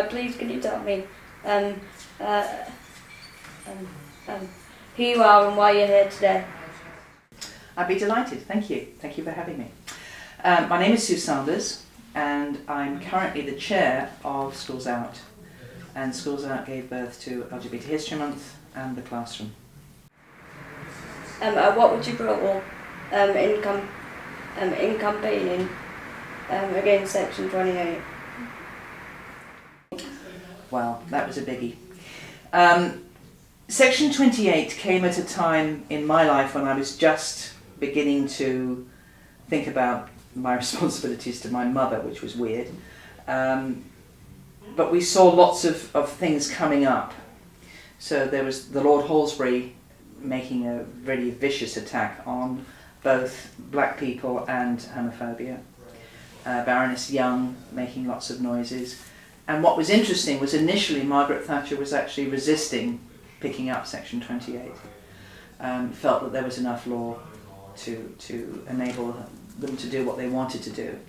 Please can you tell me who you are and why you're here today? I'd be delighted, thank you. Thank you for having me. My name is Sue Sanders and I'm currently the chair of Schools Out. And Schools Out gave birth to LGBT History Month and the classroom. What would you protocol in campaigning against Section 28? Well, that was a biggie. Section 28 came at a time in my life when I was just beginning to think about my responsibilities to my mother, which was weird. But we saw lots of things coming up. So there was the Lord Halsbury making a really vicious attack on both black people and homophobia. Baroness Young making lots of noises. And what was interesting was initially Margaret Thatcher was actually resisting picking up Section 28. Felt that there was enough law to enable them to do what they wanted to do.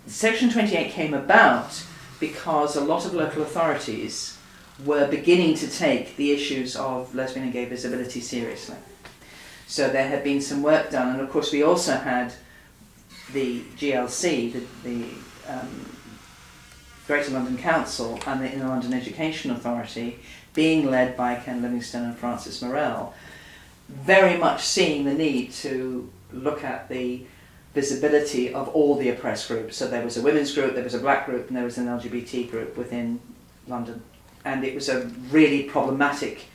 Section 28 came about because a lot of local authorities were beginning to take the issues of lesbian and gay visibility seriously. So there had been some work done, and of course we also had the GLC, the Greater London Council, and the Inner London Education Authority, being led by Ken Livingstone and Francis Morell, very much seeing the need to look at the visibility of all the oppressed groups. So there was a women's group, there was a black group, and there was an LGBT group within London. And it was a really problematic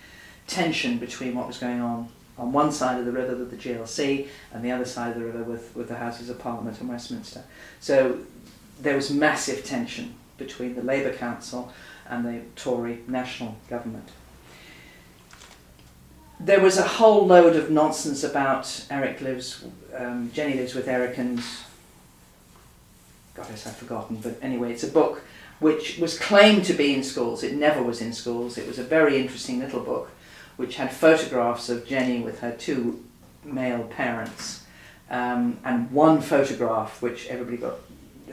tension between what was going on one side of the river with the GLC and the other side of the river with the Houses of Parliament in Westminster. So there was massive tension between the Labour Council and the Tory national government. There was a whole load of nonsense about Jenny Lives with Eric and, goddess I've forgotten, but anyway, it's a book which was claimed to be in schools. It never was in schools. It was a very interesting little book which had photographs of Jenny with her two male parents, and one photograph which everybody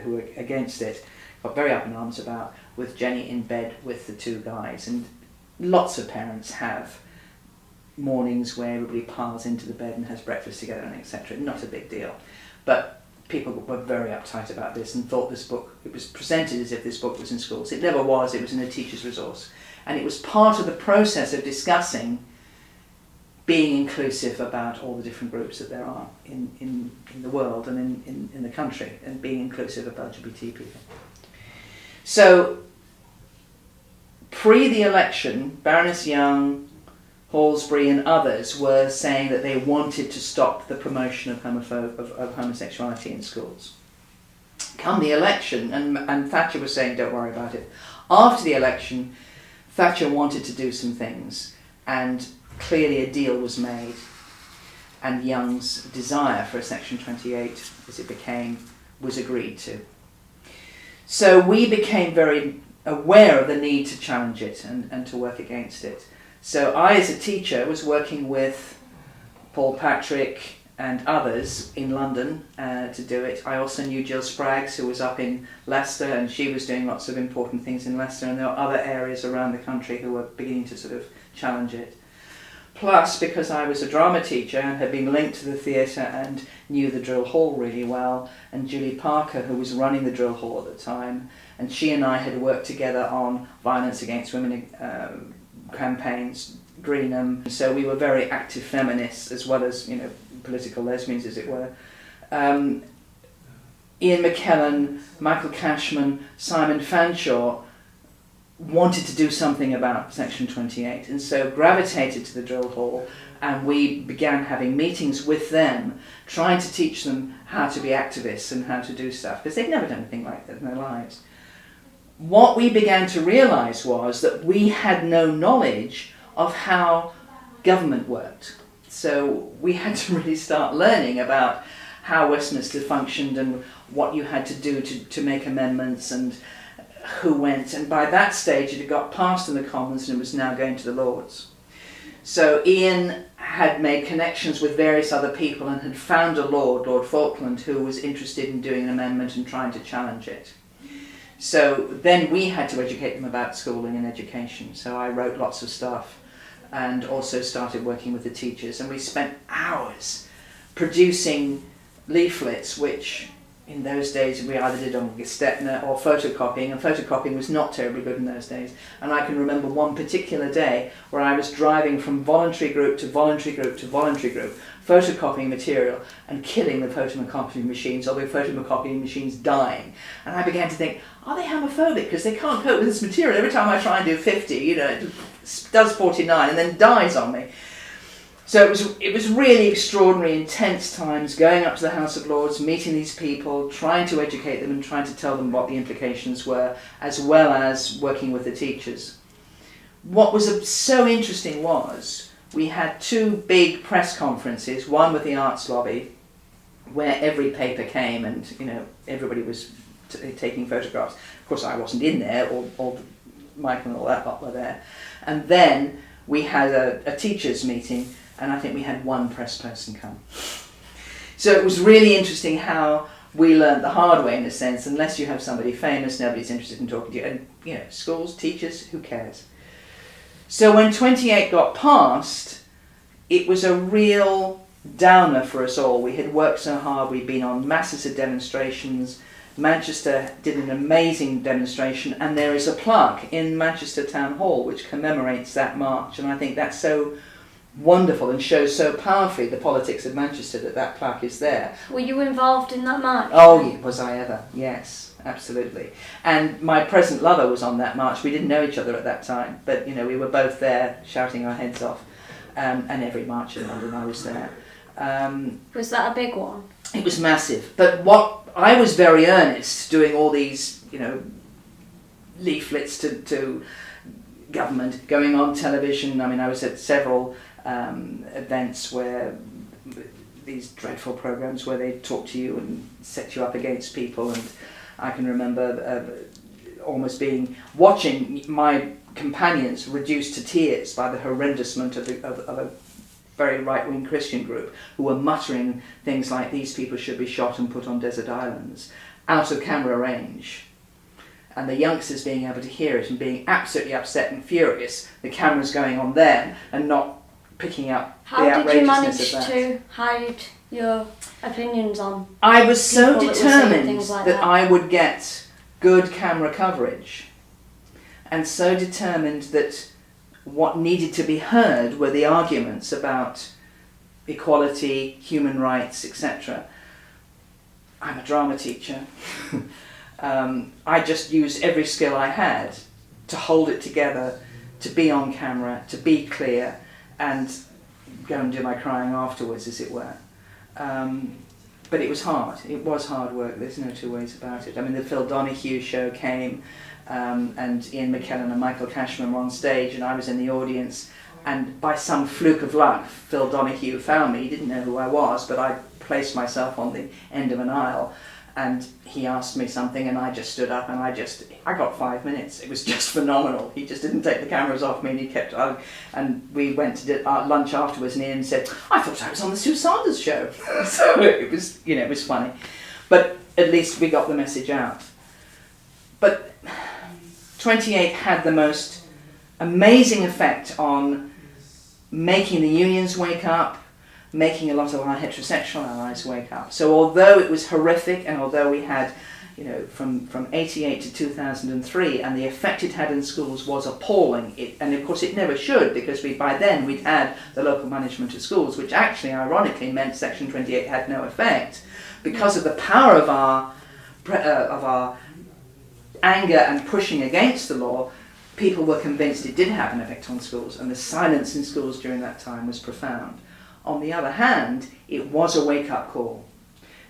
who were against it got very up in arms about, with Jenny in bed with the two guys. And lots of parents have mornings where everybody piles into the bed and has breakfast together and etc. Not a big deal. But people were very uptight about this and thought this book, it was presented as if this book was in schools. It never was, it was in a teacher's resource. And it was part of the process of discussing being inclusive about all the different groups that there are in the world and in the country, and being inclusive of LGBT people. So, pre the election, Baroness Young, Halsbury and others were saying that they wanted to stop the promotion of homosexuality in schools. Come the election, and Thatcher was saying don't worry about it. After the election, Thatcher wanted to do some things, and clearly a deal was made, and Young's desire for a Section 28, as it became, was agreed to. So we became very aware of the need to challenge it and to work against it. So I, as a teacher, was working with Paul Patrick and others in London to do it. I also knew Jill Spraggs, who was up in Leicester, and she was doing lots of important things in Leicester, and there were other areas around the country who were beginning to sort of challenge it. Plus, because I was a drama teacher and had been linked to the theatre and knew the Drill Hall really well, and Julie Parker, who was running the Drill Hall at the time, and she and I had worked together on violence against women campaigns, Greenham. So we were very active feminists as well as, political lesbians, as it were. Ian McKellen, Michael Cashman, Simon Fanshawe wanted to do something about Section 28, and so gravitated to the Drill Hall, and we began having meetings with them, trying to teach them how to be activists and how to do stuff, because they'd never done anything like that in their lives. What we began to realise was that we had no knowledge of how government worked. So we had to really start learning about how Westminster functioned and what you had to do to make amendments and who went. And by that stage it had got passed in the Commons and it was now going to the Lords. So Ian had made connections with various other people and had found a Lord Falkland, who was interested in doing an amendment and trying to challenge it. So then we had to educate them about schooling and education. So I wrote lots of stuff and also started working with the teachers. And we spent hours producing leaflets, which in those days we either did on Gestetner or photocopying, and photocopying was not terribly good in those days. And I can remember one particular day where I was driving from voluntary group to voluntary group to voluntary group, photocopying material and killing the photocopying machines, or the photocopying machines dying. And I began to think, are they homophobic? Because they can't cope with this material. Every time I try and do 50, it does 49 and then dies on me. So it was really extraordinary, intense times, going up to the House of Lords, meeting these people, trying to educate them and trying to tell them what the implications were, as well as working with the teachers. What was so interesting was we had two big press conferences, one with the Arts Lobby, where every paper came and everybody was taking photographs. Of course, I wasn't in there, all Michael and all that lot were there. And then we had a teachers' meeting, and I think we had one press person come. So it was really interesting how we learned the hard way, in a sense. Unless you have somebody famous, nobody's interested in talking to you. And schools, teachers, who cares? So when 28 got passed, it was a real downer for us all. We had worked so hard, we'd been on masses of demonstrations. Manchester did an amazing demonstration, and there is a plaque in Manchester Town Hall which commemorates that march, and I think that's so wonderful and shows so powerfully the politics of Manchester that plaque is there. Were you involved in that march? Oh, was I ever? Yes, absolutely. And my present lover was on that march. We didn't know each other at that time, but we were both there shouting our heads off, and every march in London I was there. Was that a big one? It was massive, but I was very earnest doing all these, leaflets to government, going on television. I mean, I was at several events where these dreadful programs where they talk to you and set you up against people, and I can remember almost watching my companions reduced to tears by the horrendousment of a very right-wing Christian group who were muttering things like, these people should be shot and put on desert islands, out of camera range. And the youngsters being able to hear it and being absolutely upset and furious, the camera's going on them and not picking up the outrageousness of that. How did you manage to hide your opinions on I was so people that were saying determined things like that I would get good camera coverage, and so determined that what needed to be heard were the arguments about equality, human rights, etc. I'm a drama teacher. I just used every skill I had to hold it together, to be on camera, to be clear, and go and do my crying afterwards, as it were. But it was hard. It was hard work. There's no two ways about it. I mean, the Phil Donahue show came, and Ian McKellen and Michael Cashman were on stage, and I was in the audience. And by some fluke of luck, Phil Donahue found me. He didn't know who I was, but I placed myself on the end of an aisle. And he asked me something, and I just stood up, and I got 5 minutes. It was just phenomenal. He just didn't take the cameras off me, and he kept and we went to lunch afterwards, and Ian said, I thought I was on the Sue Sanders show. So it was, it was funny. But at least we got the message out. But 28 had the most amazing effect on making the unions wake up, making a lot of our heterosexual allies wake up. So although it was horrific, and although we had, from 88 to 2003, and the effect it had in schools was appalling, and of course it never should, because by then we'd had the local management of schools, which actually ironically meant Section 28 had no effect. Because of the power of our anger and pushing against the law, people were convinced it did have an effect on schools, and the silence in schools during that time was profound. On the other hand, it was a wake-up call,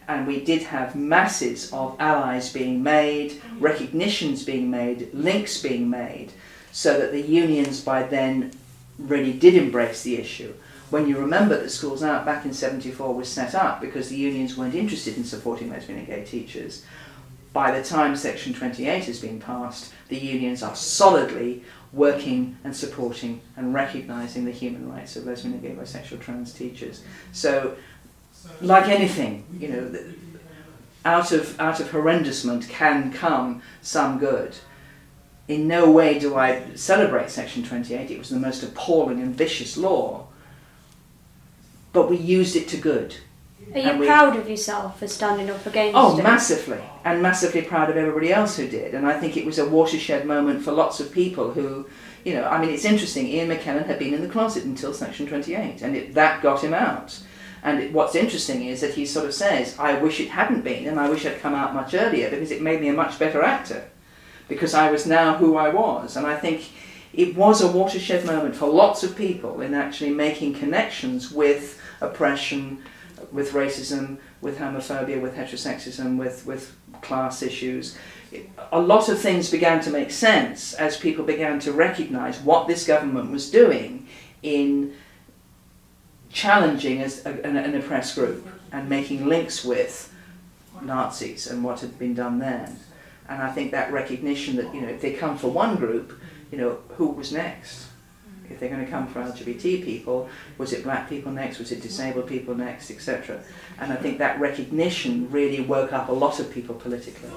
and we did have masses of allies being made, recognitions being made, links being made, so that the unions by then really did embrace the issue. When you remember that Schools Out back in 74 was set up because the unions weren't interested in supporting lesbian and gay teachers, by the time Section 28 has been passed, the unions are solidly working and supporting and recognising the human rights of lesbian and gay, bisexual, trans teachers. So, like anything, out of horrendousment can come some good. In no way do I celebrate Section 28. It was the most appalling and vicious law. But we used it to good. Are you proud of yourself for standing up against it? Massively. And massively proud of everybody else who did. And I think it was a watershed moment for lots of people who, you know, I mean, it's interesting. Ian McKellen had been in the closet until Section 28, and that got him out. And what's interesting is that he sort of says, I wish it hadn't been, and I wish I'd come out much earlier, because it made me a much better actor, because I was now who I was. And I think it was a watershed moment for lots of people in actually making connections with oppression, with racism, with homophobia, with heterosexism, with class issues. A lot of things began to make sense as people began to recognise what this government was doing in challenging as an oppressed group and making links with Nazis and what had been done then. And I think that recognition that, you know, if they come for one group, you know, who was next? If they're going to come for LGBT people, was it black people next, was it disabled people next, etc. And I think that recognition really woke up a lot of people politically.